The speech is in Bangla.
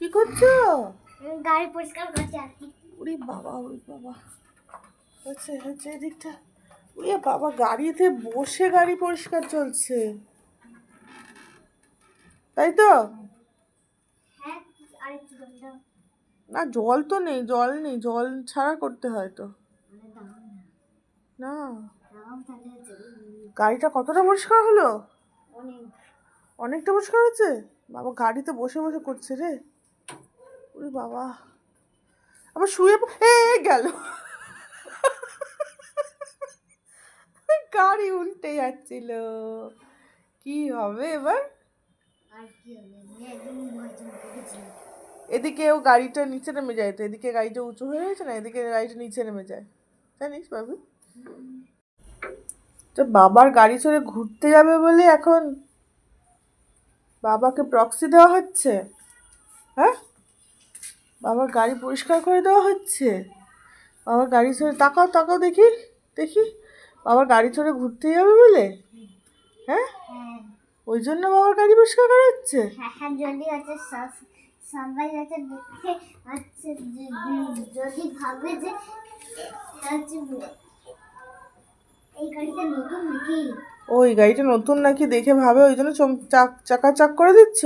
কি করছো? গাড়ি পরিষ্কার করছি আর কি। ওরে বাবা, ওরে বাবা, হচ্ছে হচ্ছে এদিকটা। ওরে বাবা, গাড়িতে বসে গাড়ি পরিষ্কার চলছে, তাই তো? হ্যাঁ, আরেকটু জল দাও। না, জল তো নেই, জল নেই, জল ছাড়া করতে হয় তো। দাও না, দাও তাহলে গাড়িটা কতটা পরিষ্কার হলো? অনেক। অনেকটা পরিষ্কার হচ্ছে। বাবা গাড়িতে বসে বসে করছে রে। ওরে বাবা, আবার শুয়ে গেল। গাড়ি উল্টে যাচ্ছিল, কি হবে এবার? আর কি হবে, একদম ভয় চমকে গেছিল। এদিকে ও গাড়িটা নিচে নেমে যায়, তো এদিকে গাড়িটা উঁচু হয়ে গেছে না, এদিকে গাড়িটা নিচে নেমে যায়, জানিস বাবু? তো বাবার গাড়ি চড়ে ঘুরতে যাবে বলে এখন বাবাকে প্রক্সি দেওয়া হচ্ছে। হ্যাঁ, বাবার গাড়ি পরিষ্কার করে দেওয়া হচ্ছে। বাবার গাড়ি চড়ে তাকাও তাকাও দেখি, দেখি বাবার গাড়ি চড়ে ঘুরতে যাবে বলে। হ্যাঁ, হ্যাঁ ওই জন্য বাবার গাড়ি পরিষ্কার করা হচ্ছে। হ্যাঁ হ্যাঁ, যদি হচ্ছে সবাই হচ্ছে দেখে হচ্ছে যদি ভাবে যে হচ্ছে এই গাড়িটা নতুন নাকি। ওই গাড়িটা নতুন নাকি দেখে ভাবে, ওই জন্য চাকা চাক করে দিচ্ছ।